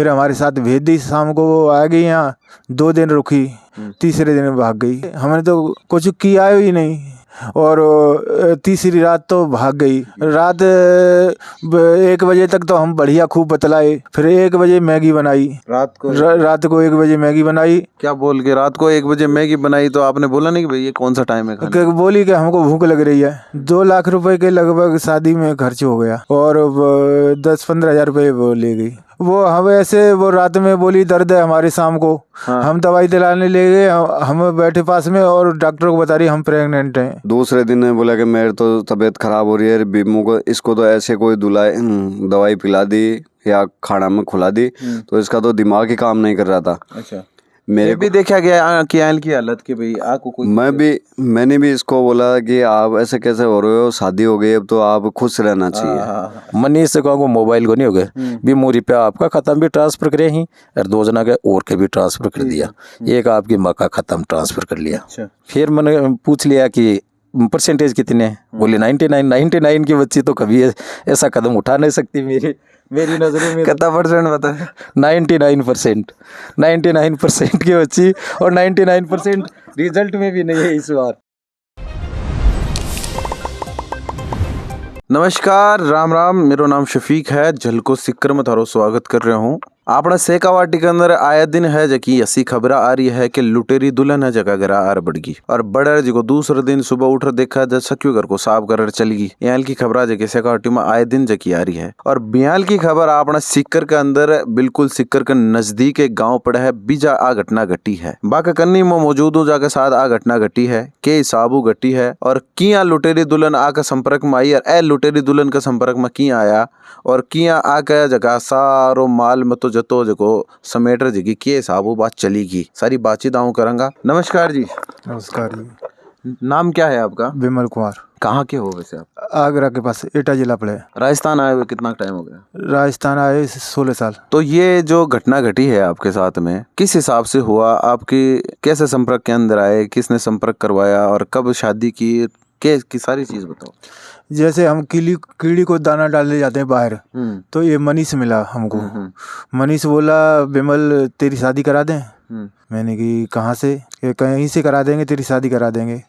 फिर हमारे साथ भेज दी, शाम को वो आ गई यहाँ, 2 दिन रुकी, तीसरे दिन भाग गई। हमने तो कुछ किया ही नहीं, और तीसरी रात तो भाग गई। रात 1 बजे तक तो हम बढ़िया खूब बतलाए, फिर 1 बजे मैगी बनाई। रात को रात को 1 बजे मैगी बनाई। क्या बोल के रात को 1 बजे मैगी बनाई? तो आपने बोला नहीं कि भाई ये कौन सा टाइम है खाने? बोली कि हमको भूख लग रही है। 2 लाख रुपए के लगभग शादी में खर्च हो गया, और 10-15 हजार रुपये वो ले गई। वो हम ऐसे, वो रात में बोली दर्द है हमारे शाम को। हाँ। हम दवाई दिलाने ले गए, हम बैठे पास में, और डॉक्टर को बता रही हम प्रेग्नेंट हैं। दूसरे दिन ने बोला कि मेरे तो तबीयत खराब हो रही है, बीमू को इसको तो ऐसे कोई दवाई पिला दी या खाना में खुला दी, तो इसका तो दिमाग ही काम नहीं कर रहा था। अच्छा, मेरे भी देखा गया कि आयल की हालत कि भाई आपको कोई, मैंने भी इसको बोला कि आप ऐसे कैसे हो रहे हो, शादी हो गई अब तो आप खुश रहना चाहिए। मनीष से कहूँ मोबाइल को नहीं हो गए भी मोरी पे आपका खत्म भी ट्रांसफर करे ही, और 2 जना के और के भी ट्रांसफर कर दिया, एक आपकी माँ का खत्म ट्रांसफर कर लिया। फिर मैंने पूछ लिया कि परसेंटेज कितने हैं? बोले 99 की बच्ची तो कभी ऐसा कदम उठा नहीं सकती। मेरी नजरों में कितना परसेंट बता? 99%। 99% की बच्ची, और 99% रिजल्ट में भी नहीं है इस बार। नमस्कार, राम राम। मेरा नाम शफीक है। झलको सिक्कर में थारो स्वागत कर रहा हूँ। आपने सेकावाटी के अंदर आया दिन है जकी ऐसी खबर आ रही है कि लुटेरी दुल्हन है जगह गिरा आर बढ़गी, और बड़े जी को दूसरे दिन सुबह उठ देखा जब सखियों घर को साफ कर चलगी। यहाँ की खबर जगह सेकावाटी में आए दिन जकी आ रही है। और बियाल की खबर आपने सिक्कर के अंदर, बिल्कुल सिक्कर के नजदीक एक गाँव पड़ा है, बीजा आ घटना घटी है। बाका कन्नी में मौजूद हूँ जाके साथ आ घटना घटी है, के हिसाबू घटी है, और किया लुटेरी दुल्हन आकर संपर्क में आई, और ए लुटेरी दुल्हन के संपर्क में किया आया, और किया आके जगह सारो माल में तो जतो जको समेट जगी के हिसाब वो बात चलेगी। सारी बातचीत आऊँ करूँगा। नमस्कार जी। नमस्कार जी। नाम क्या है आपका? विमल कुमार। कहाँ के हो वैसे आप? आगरा के पास, एटा जिला पड़े। राजस्थान आए हुए कितना टाइम हो गया? राजस्थान आए 16 साल। तो ये जो घटना घटी है आपके साथ में, किस हिसाब से हुआ? आपकी कैसे संपर्क के अंदर आए? किसने संपर्क करवाया? और कब शादी की सारी चीज बताओ। जैसे हम कीड़ी को दाना डालने जाते हैं बाहर, तो ये मनीष मिला हमको। मनीष बोला विमल तेरी शादी करा दें। मैंने कि कहाँ से? कहीं से करा देंगे, तेरी शादी करा देंगे।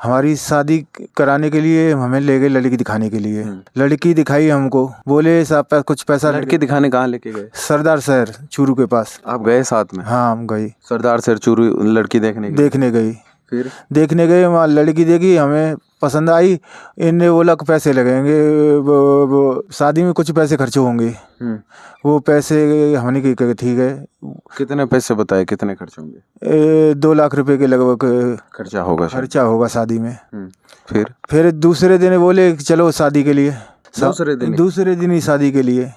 हमारी शादी कराने के लिए हमें ले गए लड़की दिखाने के लिए। लड़की दिखाई हमको, बोले साहब कुछ पैसा। लड़की दिखाने कहाँ लेके गए? सरदार शहर चूरू के पास। आप गए साथ में? हाँ, हम गए सरदार शहर चूरू लड़की देखने गई। फिर देखने गए, वहाँ लड़की देखी, हमें पसंद आई। इनने बोला कि पैसे लगेंगे, वो शादी में कुछ पैसे खर्च होंगे। वो पैसे हमने की ठीक है। कितने पैसे बताए, कितने खर्च होंगे? 2 लाख रुपए के लगभग खर्चा होगा शादी में। फिर दूसरे दिन बोले चलो शादी के लिए। दूसरे दिन ही शादी के लिए।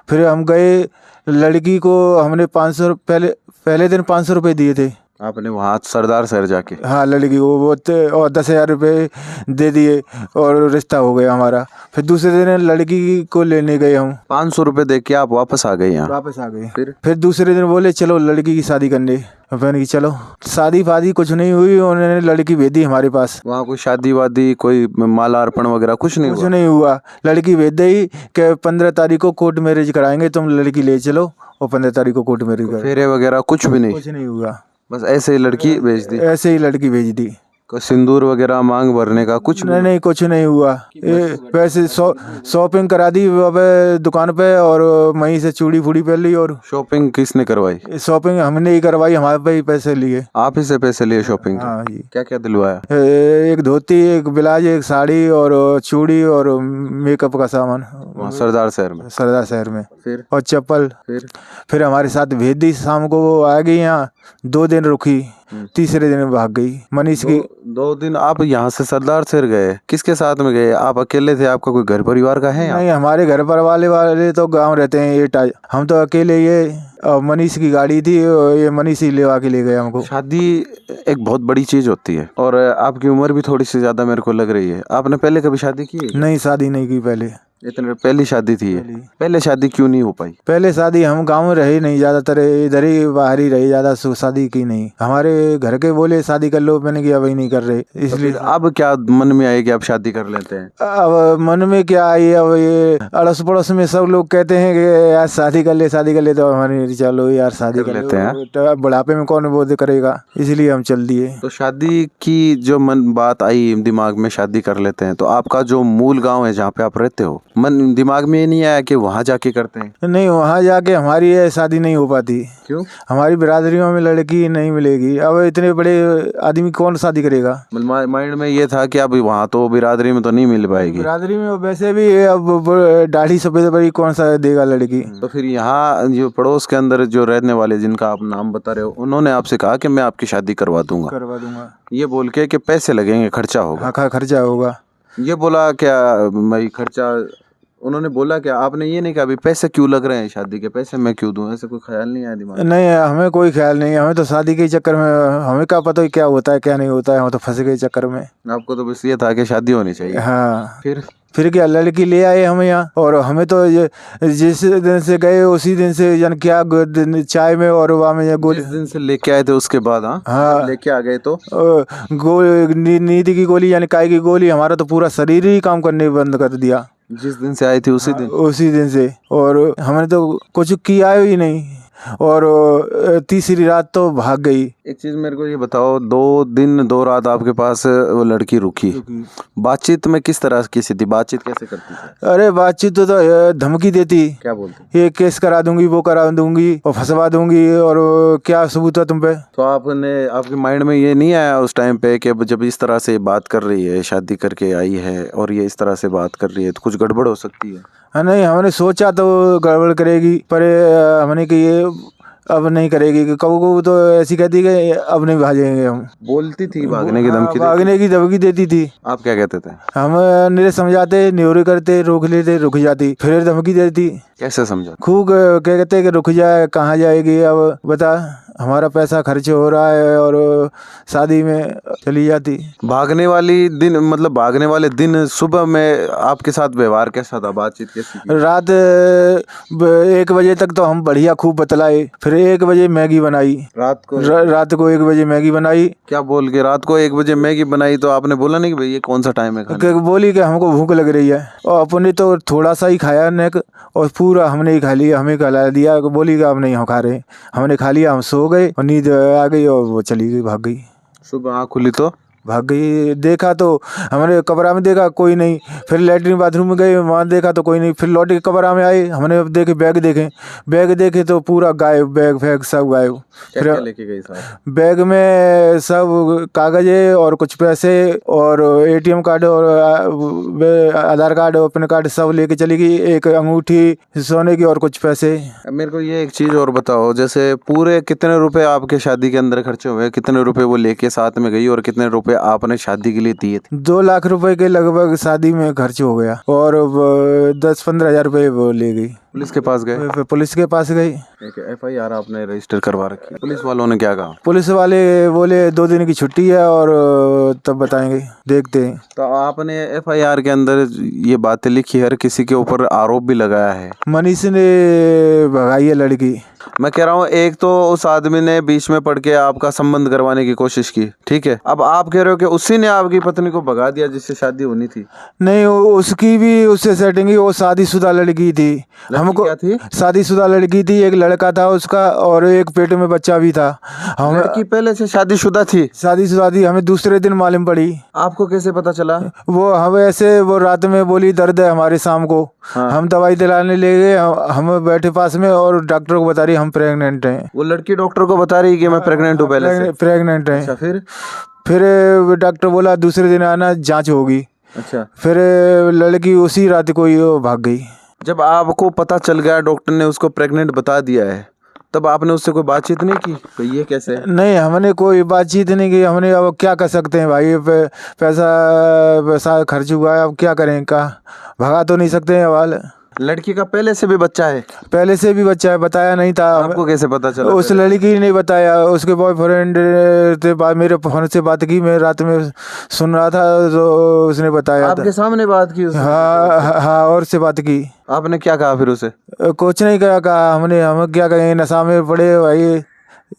फिर हम गए, लड़की को हमने 500 पहले दिन 500 रुपये दिए थे आपने वहाँ सरदार शहर जाके। हाँ, लड़की को वो और 10,000 रुपये दे दिए, और रिश्ता हो गया हमारा। फिर दूसरे दिन लड़की को लेने गए हम। 500 रुपये दे के आप वापस आ गए यहाँ? वापस आ गए। फिर दूसरे दिन बोले चलो लड़की की शादी करने। मैंने कि चलो। शादी फादी कुछ नहीं हुई, उन्होंने लड़की भेज दी हमारे पास। वहाँ कोई शादी वादी, कोई मालार्पण वगैरह कुछ नहीं हुआ। लड़की भेज दी कि 15 तारीख को कोर्ट मैरिज कराएंगे, तुम लड़की ले चलो, और 15 तारीख को कोर्ट मैरिज। फेरे वगैरह कुछ भी नहीं हुआ, बस ऐसे ही लड़की भेज दी? ऐसे ही लड़की भेज दी। कोई सिंदूर वगैरह मांग भरने का कुछ नहीं, कुछ नहीं हुआ। वैसे शॉपिंग करा दी दुकान पे, और वहीं से चूड़ी फूड़ी पहन ली। और शॉपिंग किसने करवाई? शॉपिंग हमने ही करवाई, हमारे पे ही पैसे लिए। आप ही से पैसे लिए शॉपिंग? हाँ जी। क्या क्या दिलवाया? एक धोती, एक ब्लाउज, एक साड़ी, और चूड़ी, और मेकअप का सामान। सरदार शहर में। फिर और चप्पल। फिर हमारे साथ भेज दी, शाम को वो आ गई यहाँ, 2 दिन रुकी, तीसरे दिन भाग गई। मनीष की 2 दिन आप यहाँ से सरदार शहर गए? किसके साथ में गए? आप अकेले थे? आपका कोई घर परिवार का है? नहीं, हमारे घर पर वाले तो गांव रहते हैं एटा, हम तो अकेले। ये मनीष की गाड़ी थी, ये मनीष ही लेवा के ले गए हमको। शादी एक बहुत बड़ी चीज होती है, और आपकी उम्र भी थोड़ी सी ज्यादा मेरे को लग रही है। आपने पहले कभी शादी की है? नहीं, शादी नहीं की पहले। इतने पहली शादी थी ये? पहले शादी क्यों नहीं हो पाई? पहले शादी हम गांव में रहे नहीं, ज्यादातर इधर ही बाहर ही रहे, ज्यादा शादी की नहीं। हमारे घर के बोले शादी कर लो, मैंने कहा वही नहीं कर रहे, इसलिए। अब क्या मन में आए कि आप शादी कर लेते हैं? अब मन में क्या आई, अब ये अड़ोस पड़ोस में सब लोग कहते हैं कि यार शादी कर ले, शादी कर ले, तो हमारे चलो यार शादी कर लेते हैं। तो बुढ़ापे में कौन वो करेगा, इसलिए हम चल दिए। तो शादी की जो मन बात आई दिमाग में, शादी कर लेते हैं, तो आपका जो मूल गांव है जहाँ पे आप रहते हो, मन दिमाग में ये नहीं आया कि वहाँ जाके करते हैं? नहीं, वहाँ जाके हमारी ये शादी नहीं हो पाती। क्यों? हमारी बिरादरियों में लड़की नहीं मिलेगी। अब इतने बड़े आदमी कौन शादी करेगा? माइंड में ये था कि अब वहाँ तो बिरादरी में तो नहीं मिल पाएगी। बिरादरी में वैसे भी अब दाढ़ी सफेद बड़ी कौन सा देगा लड़की। तो फिर यहाँ जो पड़ोस के अंदर जो रहने वाले जिनका आप नाम बता रहे हो, उन्होंने आपसे कहा कि मैं आपकी शादी करवा दूंगा, ये बोल के कि पैसे लगेंगे, खर्चा होगा। हाँ, खर्चा होगा। ये बोला क्या भाई खर्चा? उन्होंने बोला क्या? आपने ये नहीं कहा अभी पैसे क्यों लग रहे हैं, शादी के पैसे मैं क्यों दूं? ऐसा कोई ख्याल नहीं आया दिमाग में? नहीं, हमें कोई ख्याल नहीं, हमें तो शादी के चक्कर में हमें क्या पता क्या होता है क्या नहीं होता है, हम तो फंस गए चक्कर में। आपको तो बस ये था कि शादी होनी चाहिए। हाँ, फिर क्या लड़की ले आए हम यहाँ, और हमें तो जिस दिन से गए उसी दिन से जन क्या चाय में और वहाँ में गोली, जिस दिन से लेके आए थे उसके बाद? हाँ, लेके आ गए तो नींद की गोली यानी काय की गोली, हमारा तो पूरा शरीर ही काम करने बंद कर दिया जिस दिन से आई थी उसी दिन से। और हमने तो कुछ किया ही नहीं, और तीसरी रात तो भाग गई। एक चीज मेरे को ये बताओ, 2 दिन 2 रात आपके पास वो लड़की रुकी, बातचीत में किस तरह की थी? बातचीत कैसे करती थी? अरे बातचीत तो धमकी देती, क्या बोलती? ये केस करा दूंगी, वो करा दूंगी और फंसवा दूंगी, और क्या सबूत है तुम पे। तो आपके माइंड में ये नहीं आया उस टाइम पे कि जब इस तरह से बात कर रही है, शादी करके आई है और ये इस तरह से बात कर रही है, तो कुछ गड़बड़ हो सकती है? हाँ, नहीं, हमने सोचा तो गड़बड़ करेगी, पर हमने कि ये अब नहीं करेगी। कबू कबू तो ऐसी कहती कि अब नहीं भागेंगे हम। बोलती थी भागने की धमकी? भागने की धमकी देती थी। आप क्या कहते थे? हम निरे समझाते, न्योरे करते, रोक लेते, रुक जाती, फिर धमकी देती। कैसे समझा? खूब क्या कहते कि रुक जाए, कहाँ जाएगी, अब बता, हमारा पैसा खर्च हो रहा है, और शादी में चली जाती। भागने वाले दिन सुबह में आपके साथ व्यवहार कैसा था, बातचीत कैसी थी? रात 1 बजे तक तो हम बढ़िया खूब बतलाए, फिर 1 बजे मैगी बनाई। रात को 1 बजे मैगी बनाई। क्या बोल के रात को 1 बजे मैगी बनाई? तो आपने बोला नहीं कि भाई ये कौन सा टाइम है खाने? बोली कि हमको भूख लग रही है, और अपने तो थोड़ा सा ही खाया नेक, और पूरा हमने ही खा लिया, हमें खिला दिया। बोली कि अब नहीं हम खा रहे, हमने खा लिया, हम सो गए और नींद आ गई और वो चली गई, भाग गई। सुबह आँख खुली तो भाग गई। देखा तो हमने कमरा में देखा कोई नहीं, फिर लैट्रिन बाथरूम में गए, वहाँ देखा तो कोई नहीं, फिर लौट के कमरा में आए, हमने देखे बैग देखे तो पूरा गायब, बैग फैग सब गायब। फिर लेके गई साहब? बैग में सब कागज़ें और कुछ पैसे और ATM कार्ड और आधार कार्ड और पैन कार्ड सब लेके चली गई, एक अंगूठी सोने की और कुछ पैसे। मेरे को ये एक चीज़ और बताओ, जैसे पूरे कितने रुपए आपके शादी के अंदर खर्चे हुए? कितने रुपए वो लेके साथ में गई और कितने रुपए आपने शादी के लिए दिए थे? 2 लाख रुपए के लगभग शादी में खर्च हो गया, और 10-15 हजार रुपए वो ले गई। पुलिस के पास गए? पुलिस के पास गई। FIR आपने रजिस्टर करवा रखी? पुलिस वालों ने क्या कहा? पुलिस वाले बोले 2 दिन की छुट्टी है और तब बताएंगे, देखते हैं। तो आपने FIR के अंदर ये बातें लिखी, हर किसी के ऊपर आरोप भी लगाया है। मनीष ने भगाई है लड़की। मैं कह रहा हूँ, एक तो उस आदमी ने बीच में पड़ के आपका संबंध करवाने की कोशिश की, ठीक है, अब आप कह रहे हो कि उसी ने आपकी पत्नी को भगा दिया जिससे शादी होनी थी? नहीं, उसकी भी उससे सेटिंग ही, वो शादीशुदा लड़की थी। हमको क्या थी? शादीशुदा लड़की थी, एक लड़का था उसका और एक पेट में बच्चा भी था। हम लड़की पहले से शादीशुदा थी? शादीशुदा थी, हमें दूसरे दिन मालूम पड़ी। आपको कैसे पता चला? वो हमें ऐसे, वो रात में बोली दर्द है हमारे शाम को। हाँ। हम दवाई दिलाने ले गए, हम बैठे पास में और डॉक्टर को बता रही हम प्रेग्नेंट हैं। वो लड़की डॉक्टर को बता रही कि मैं प्रेग्नेंट हूँ पहले से? प्रेग्नेंट है। अच्छा, फिर डॉक्टर बोला दूसरे दिन आना, जांच होगी। अच्छा, फिर लड़की उसी रात को ही भाग गई। जब आपको पता चल गया, डॉक्टर ने उसको प्रेग्नेंट बता दिया है, तब आपने उससे कोई बातचीत नहीं की कि ये कैसे? नहीं, हमने कोई बातचीत नहीं की। हमने अब क्या कर सकते हैं भाई, पैसा खर्च हुआ है, अब क्या करें, का भगा तो नहीं सकते हैं वाल। लड़की का पहले से भी बच्चा है? पहले से भी बच्चा है, बताया नहीं था। आपको कैसे पता चला? उस लड़की ने बताया, उसके बॉयफ्रेंड से बात, मेरे फोन से बात की, मैं रात में सुन रहा था तो उसने बताया था। आपके सामने बात की उसने? हाँ, और से बात की। आपने क्या कहा फिर उसे? कुछ नहीं कहा हमने, हम क्या कहें, नशा में पड़े भाई।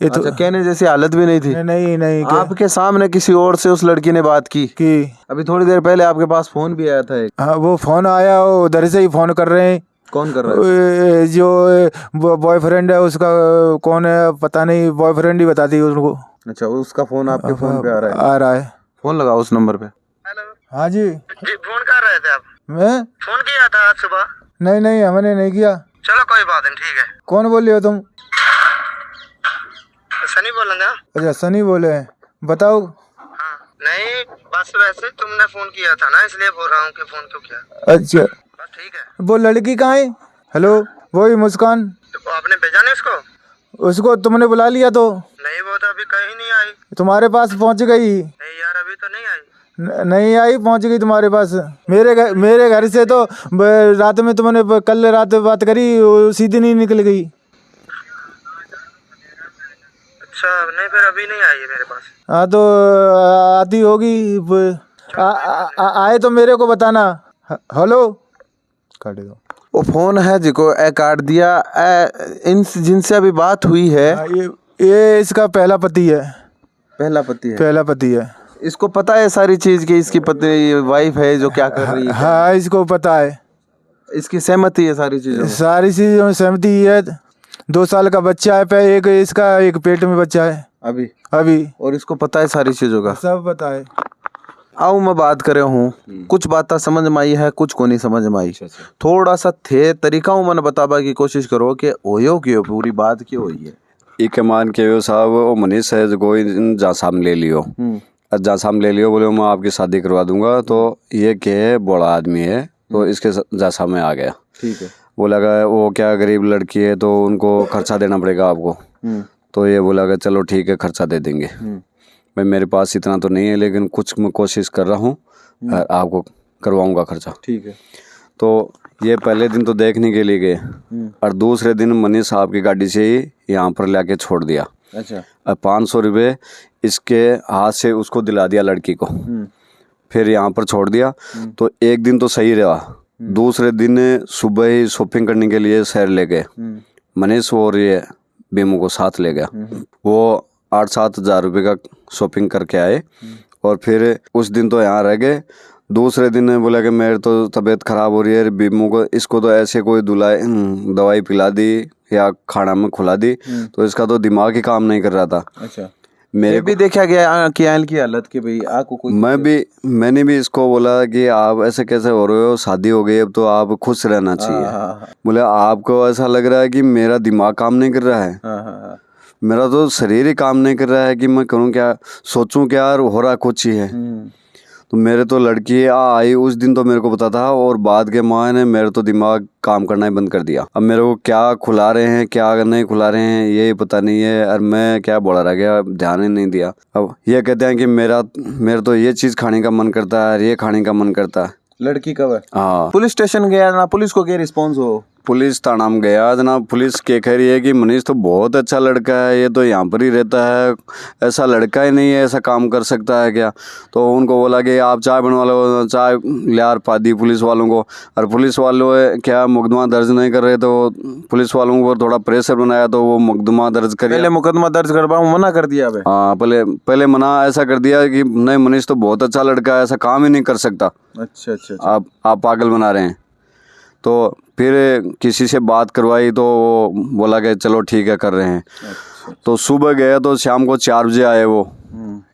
ये तो अच्छा, कहने जैसी हालत भी नहीं थी? नहीं आपके सामने किसी और से उस लड़की ने बात की? अभी थोड़ी देर पहले आपके पास फोन भी आया था एक। हाँ, वो फोन आया, वो उधर से ही फोन कर रहे हैं। कौन कर रहा है? जो बॉयफ्रेंड है उसका, कौन है पता नहीं, बॉयफ्रेंड ही बताती है उनको। अच्छा, उसका फोन आपके फोन पे आ रहा है। फोन लगाओ उस नंबर पे। हाँ जी, फोन कर रहे थे आप? मैं फोन किया था आज सुबह? नहीं, हमने नहीं किया। चलो कोई बात नहीं, ठीक है। कौन बोल रहे हो तुम? सनी बोल रहे हैं? अच्छा, सनी बोले हैं, बताओ। हाँ, नहीं बस वैसे तुमने फोन किया था ना, इसलिए बोल रहा हूँ कि फोन क्यों किया। अच्छा, बस ठीक है। वो लड़की कहाँ है? हेलो, वही मुस्कान, तो आपने भेजा नहीं उसको? उसको तुमने बुला लिया तो? नहीं, वो तो अभी कहीं नहीं आई। तुम्हारे पास पहुंच गई? नहीं यार, अभी तो नहीं आई। नहीं आई, पहुंच गई तुम्हारे पास। मेरे घर से तो रात में तुमने कल रात बात करी, उसी दिन ही निकल गई। अच्छा, नहीं फिर अभी नहीं आई है मेरे पास। हाँ, तो आती होगी। आए तो मेरे को बताना। हेलो, काट दो। वो फोन है जिको ए काट दिया। इन जिनसे अभी बात हुई है, ये इसका पहला पति है। पहला पति है? पहला पति है। इसको पता है सारी चीज कि इसकी पत्नी वाइफ है जो क्या कर रही है? हाँ, इसको पता है। इसकी सहमति है सारी चीजों में? सारी चीजों में सहमति है। 2 साल का बच्चा है, एक इसका, एक पेट में बच्चा है अभी। और इसको पता है सारी चीजों का? सब पता है। आओ मैं बात करे हूँ, कुछ बातें समझ में आई है, कुछ को नहीं समझ में आई। थोड़ा सा थे तरीका मैंने बताबा की कोशिश करो कि ओयो क्यों पूरी बात क्यों हुई है। एक मान के वो साहब, वो मनीष है जो कोई जा सामने ले लियो, जा सामने ले लियो, बोले मैं आपकी शादी करवा दूंगा। तो ये क्या बड़ा आदमी है, तो इसके जा सामने आ गया। ठीक है। बोला वो क्या गरीब लड़की है तो उनको खर्चा देना पड़ेगा आपको। तो ये बोला चलो ठीक है, खर्चा दे देंगे। मैं मेरे पास इतना तो नहीं है, लेकिन कुछ मैं कोशिश कर रहा हूँ, आपको करवाऊंगा खर्चा। ठीक है। तो ये पहले दिन तो देखने के लिए गए, और दूसरे दिन मनीष साहब की गाड़ी से ही यहाँ पर लाके छोड़ दिया। अच्छा। और 500 रुपये इसके हाथ से उसको दिला दिया लड़की को। फिर यहाँ पर छोड़ दिया। तो एक दिन तो सही रहा। दूसरे दिन सुबह ही शॉपिंग करने के लिए शहर ले गए। मनीष और ये बेमू को साथ ले गया। वो 8-7 हज़ार रुपये का शॉपिंग करके आए, और फिर उस दिन तो यहाँ रह गए। दूसरे दिन बोला कि मेरे तो तबीयत ख़राब हो रही है, बीमू को, इसको तो ऐसे कोई दवाई पिला दी या खाना में खुला दी, तो इसका तो दिमाग ही काम नहीं कर रहा था। अच्छा। मेरे भी देखा गया कि आयल की हालत कि भाई आपको कोई, मैंने भी इसको बोला कि आप ऐसे कैसे हो रहे हो, शादी हो गई अब तो आप खुश रहना चाहिए। बोले आपको ऐसा लग रहा है कि मेरा दिमाग काम नहीं कर रहा है। मेरा तो शरीर ही काम नहीं कर रहा है कि मैं करूँ क्या, सोचूं क्या, और हो रहा कुछ ही है। तो मेरे तो लड़की आई उस दिन तो मेरे को पता था, और बाद के माँ ने मेरे तो दिमाग काम करना ही बंद कर दिया। अब मेरे को क्या खुला रहे हैं क्या नहीं खुला रहे हैं ये पता नहीं है, और मैं क्या बोला रह गया, ध्यान ही नहीं दिया। अब ये कहते हैं कि मेरा तो ये चीज़ खाने का मन करता है, ये खाने का मन करता है। लड़की कब है? हाँ, पुलिस स्टेशन गया ना, पुलिस को क्या रिस्पॉन्स हो? पुलिस थाना में गया जनाब। पुलिस के कह रही है कि मनीष तो बहुत अच्छा लड़का है, ये तो यहाँ पर ही रहता है, ऐसा लड़का ही नहीं है, ऐसा काम कर सकता है क्या। तो उनको बोला कि आप चाय बनवा लो, चाय लियार पा दी पुलिस वालों को। और पुलिस वालों क्या मुकदमा दर्ज नहीं कर रहे, तो पुलिस वालों को थोड़ा प्रेशर बनाया, तो वो मुकदमा दर्ज कर, पहले मुकदमा दर्ज करवाऊं मना कर दिया। हाँ, पहले मना ऐसा कर दिया कि नहीं मनीष तो बहुत अच्छा लड़का है, ऐसा काम ही नहीं कर सकता। अच्छा। आप पागल बना रहे हैं। तो फिर किसी से बात करवाई तो वो बोला कि चलो ठीक है कर रहे हैं। तो सुबह गया तो शाम को 4 बजे आए वो।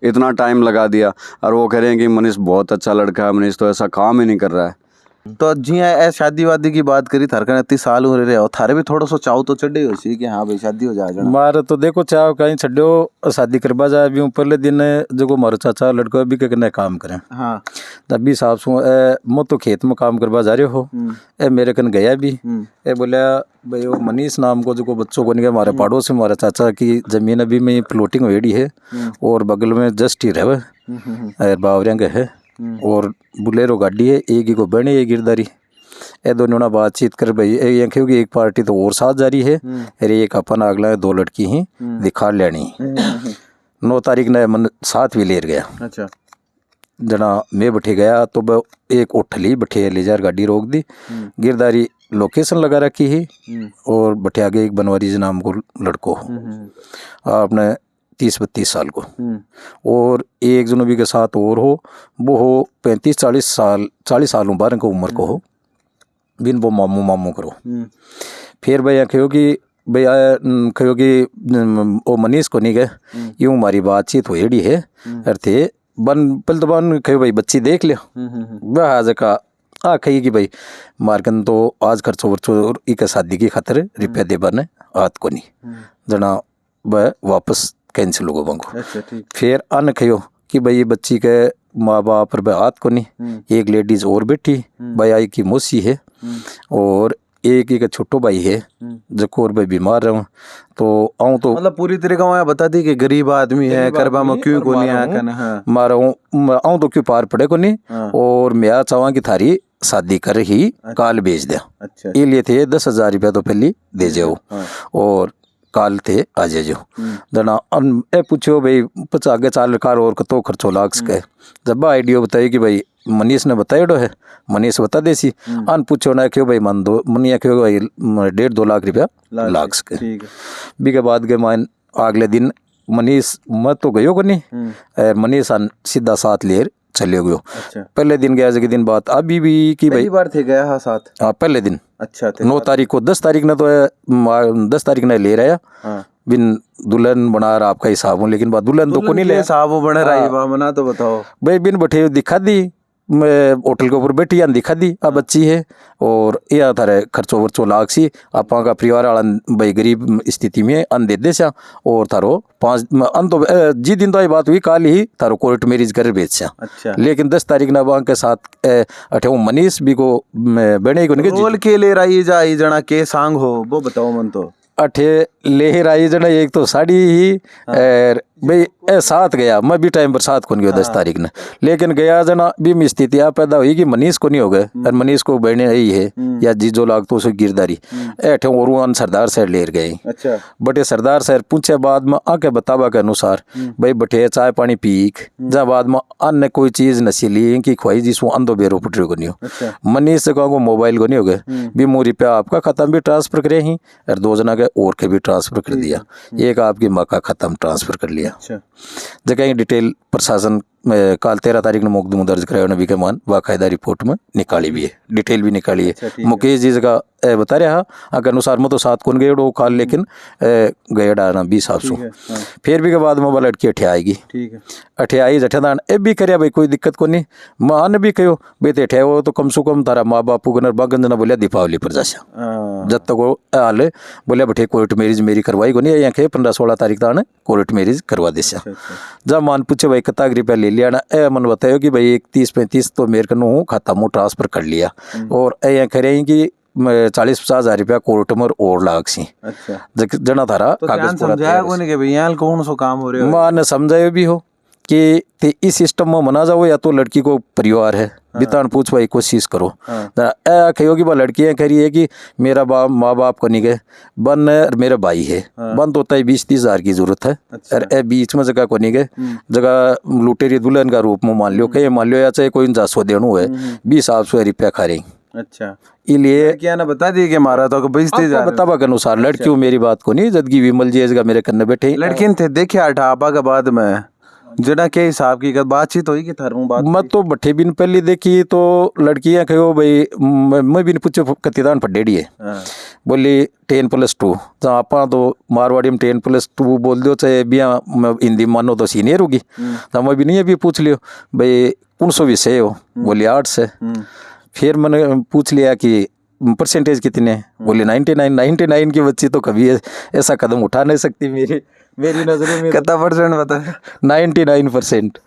इतना टाइम लगा दिया, और वो कह रहे हैं कि मनीष बहुत अच्छा लड़का है, मनीष तो ऐसा काम ही नहीं कर रहा है। तो जी ऐ शादी वादी की बात करी, थारे 29 साल हो रहे हो, थारे भी थोड़ा सा चाव तो चढ़े हो सी कि हाँ भाई शादी हो जाए। मारे तो देखो चाव कहीं छड्यो शादी करवा जाए भी पहले दिन जो मारो चाचा लड़का भी के काम करें। हाँ। तभी साहब सु मो तो खेत में काम करवा जा रहे हो, ए मेरे कन गया भी, ए बोला भाई वो मनीष नाम को जो बच्चों को नहीं गया, हमारे पड़ोस में हमारे चाचा की जमीन अभी में प्लॉटिंग वेड़ी है, और बगल में जस्ट ही रहे बावरिया के है, और बुलेरो गाड़ी है, एक ही को बनी है गिरदारी। ये दोनों ना बातचीत कर भाई ये क्योंकि एक पार्टी तो और साथ जारी है अरे एक अपन अगला 2 लड़की ही दिखा लेनी 9 तारीख ने मन साथ भी ले गया। अच्छा जना मैं बैठे गया तो एक उठली बैठे ले जार गाड़ी रोक दी गिरदारी लोकेशन लगा रखी ही और बैठे आगे एक बनवारी नाम को लड़को आपने 30-32 साल को और एक जनोबी के साथ और हो वो हो 35-40 साल 40 सालों 12 की उम्र को हो बिन वो मामू करो। फिर भैया कहो कि भैया कहो कि वो मनीष को नहीं गए यूँ हमारी बातचीत हो एड़ी है अर्थे बन पल तो बन कहो भाई बच्ची देख लिया वह आज का कही कि भाई मार्कन तो आज खर्चो वर्चो एक शादी की खातर रुपया दे बने आत को नहीं जना वह वापस कैंसिल हो गो। अच्छा ठीक। फिर अन कहो कि भाई बच्ची के माँ बाप पर आत को नहीं एक लेडीज और बैठी भाई आई की मौसी है और एक एक छोटो भाई है जको और भाई बीमार रहूं तो आऊँ तो मतलब पूरी तरीका वहाँ बता दी कि गरीब आदमी है करबा में क्यों को नहीं आया मारा आऊँ तो क्यों पार पड़े को नहीं और मैं चाहवा कि थारी शादी कर ही काल भेज दिया। अच्छा ये लिए थे 10,000 रुपया तो पहले दे जाओ और काल थे आ जाओ जना ए पूछो भाई पचा आगे चाल कार और कतो खर्चो लाग सके जब आइडियो बताई कि भाई मनीष ने बताया है मनीष बता देसी अन पूछो ना क्यों भाई मन दो मनिया क्यों भाई 1.5-2 लाख रुपया लाग सके बी के बाद के मान अगले दिन मनीष मत तो गयो को नहीं मनीष अन सीधा साथ ले चले गयो। अच्छा। पहले दिन गया के दिन बात अभी भी कि भाई बार थे गया हाँ साथ हाँ पहले दिन। अच्छा 9 तारीख को 10 तारीख ने तो 10 तारीख ने ले रहा बिन दुल्हन बना रहा आपका हिसाब हूँ लेकिन बात दुल्हन तो को नहीं ले हिसाब बना रहा मना तो बताओ भाई बिन बैठे दिखा दी मैं होटल के ऊपर बैठी यान दिखा दी अब बच्ची है और यह थारे खर्चो वर्चो लाग सी आपा का परिवार वाला भाई गरीब स्थिति में अन दे दे सा और थारो 5 अन तो जी दिन तो आई बात हुई काल ही थारो कोर्ट मैरिज कर बेच सा। अच्छा। लेकिन 10 तारीख ना बांग के साथ अठे मनीष भी को बने को नहीं रोल के ले रही जा जना के सांग हो वो बताओ मन तो अठे लेहर आई जना एक तो साड़ी ही भाई साथ गया मैं भी टाइम पर साथ कौन गया 10 तारीख ने लेकिन गया जना भी स्थिति आ पैदा हुई कि मनीष को नहीं हो गए और मनीष को बहने आई है या जीजो लाग तो उसे गिरदारी ऐठे और सरदार शहर ले गए। अच्छा। बटे सरदार शहर पूछे बाद में आके बतावा के अनुसार भाई बटे चाय पानी पीक जा बाद में अन्य कोई चीज नशीली की ख्वाही जिसको अंधो बेरो पुटरे को नहीं हो मनीष से कहूँ मोबाइल को नहीं हो गए भी मोरी पे आपका खत्म भी ट्रांसफर करे ही और 2 जना के और के भी ट्रांसफर कर दिया एक आपकी माँ का खत्म ट्रांसफर कर लिया। जगह डिटेल प्रशासन काल 13 तारीख ने मुकदमा दर्ज कराया नबी के मान बाकायदा रिपोर्ट में निकाली भी है डिटेल भी निकाली है। अच्छा, मुकेश जी का बता रहा अगर अनुसार में तो 7 कौन गए वो काल लेकिन गए डाना 20 साल सो फिर भी के बाद में लड़की अठे आएगी ठीक है अठे आई जठेदान ए भी करे भाई कोई दिक्कत को नहीं माँ ने भी कहो भाई ते अठे वो तो कम से कम तारा माँ बापू को बागन जना बोलिया दीपावली पर जासा जब तक वो हाल बोलिया बैठे कोर्ट मैरिज मेरी करवाई को नहीं यहाँ के 15-16 तारीख तक कोर्ट मैरिज करवा दे जब मान पूछे भाई कितना रुपया ले लिया ना ए मन बतायो कि भाई 30-35 तो मेरे को खाता मुँह ट्रांसफर कर लिया और यहाँ कह रहे हैं कि 40-50 हजार रुपया कोर्ट में और लाग सी। अच्छा। जना थारा तो कागज समझाया कोने के भैया कौन सो काम हो रहे हो मां ने समझाया भी हो कि ते इस सिस्टम में मना जाओ या तो लड़की को परिवार है बितान पूछ भाई कोशिश करो कहोगी बा लड़कियां कह रही है कि मेरा माँ बाप को नहीं गए बन मेरा भाई है बन तो होता है 20-30 हजार की जरूरत है और ए बीच में जगह को नहीं गए जगह लुटेरी दुल्हन का रूप में मान लियो कहीं मान लियो या चाहे कोई 500 देनू है 20,000 रुपया खा रही। अच्छा। इसलिए क्या ना बता दी कि मारा तो बतावा के अनुसार लड़कियों मेरी बात को नहीं जदगी विमल जी इसका मेरे कन्ने बैठे लड़की थे देखे अठापा के बाद में जना के हिसाब की बातचीत हुई कि थारू बात मैं तो बठे बिन पहले देखी तो लड़कियां कहो भाई मैं भी पूछो कतिदान पर डेडी है बोली 10+2 जहाँ आप तो मारवाड़ी में 10+2 बोल दो चाहे भी हिंदी मानो तो सीनियर होगी तो मैं भी नहीं अभी पूछ लियो भाई कौन सो विषय हो बोली आर्ट्स है। फिर मैंने पूछ लिया कि परसेंटेज कितने बोले 99 की बच्ची तो कभी ऐसा कदम उठा नहीं सकती मेरी नजरों में कितना परसेंट बता 99%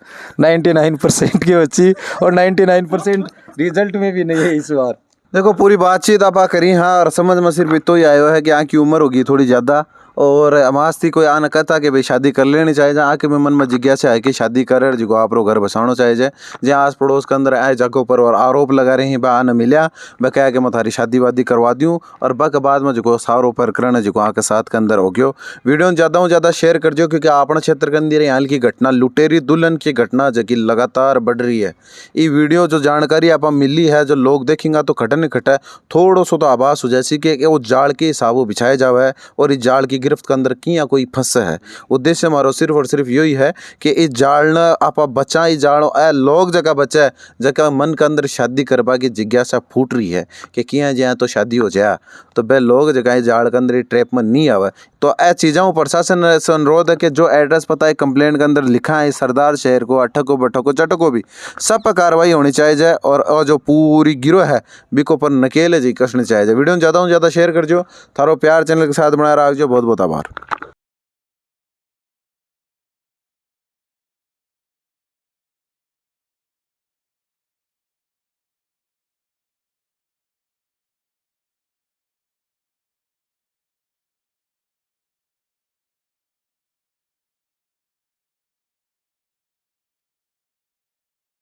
की बच्ची और 99% रिजल्ट में भी नहीं है इस बार। देखो पूरी बातचीत आप करी हाँ और समझ में सिर्फ इतो ही आयो है कि यहाँ की उम्र होगी थोड़ी ज़्यादा और मास्ती कोई आना कहता कि भाई शादी कर लेनी चाहिए, आके में मन में जिज्ञासा है कि शादी करे जो आप घर बसाना चाहिए। जहाँ आस पड़ोस के अंदर आए जगहों पर और आरोप लगा रहे हैं बा आना मिला बा कह के मैं थारी शादी वादी करवा दूँ और बा के बाद में जो सारो पर करना जो आके साथ के अंदर हो गयो। वीडियो ज़्यादा शेयर कर जो क्योंकि अपना क्षेत्र के अंदर यहाँ की घटना लुटेरी दुल्हन की घटना जो कि लगातार बढ़ रही है। ये वीडियो जो जानकारी आप मिली है जो लोग देखेंगे तो खटे नहीं खटे थोड़ा सा तो आभास हो जैसी कि वो जाल के हिसाब वो बिछाया जावा है और इस जाल की गिरफ्त के अंदर किया कोई फंस है। उद्देश्य हमारा सिर्फ और सिर्फ यही है कि इस जाल न आप बचा इस जाल लोग जगह बचा जगह मन के अंदर शादी करवा की जिज्ञासा फूट रही है कि किया जाए तो शादी हो जाए तो वह लोग जगह जाल के अंदर ट्रैप में नहीं आवे। तो ए चीज़ों प्रशासन से अनुरोध है कि जो एड्रेस पता है कंप्लेंट के अंदर लिखा है सरदार शहर को अठको बठको चटको भी सब पर कार्रवाई होनी चाहिए और जो पूरी गिरोह है बिको पर नकेले जी कसनी चाहिए। वीडियो ज़्यादा शेयर कर जो थारो प्यार चैनल के साथ बना रहा जो बहुत बहुत आभार।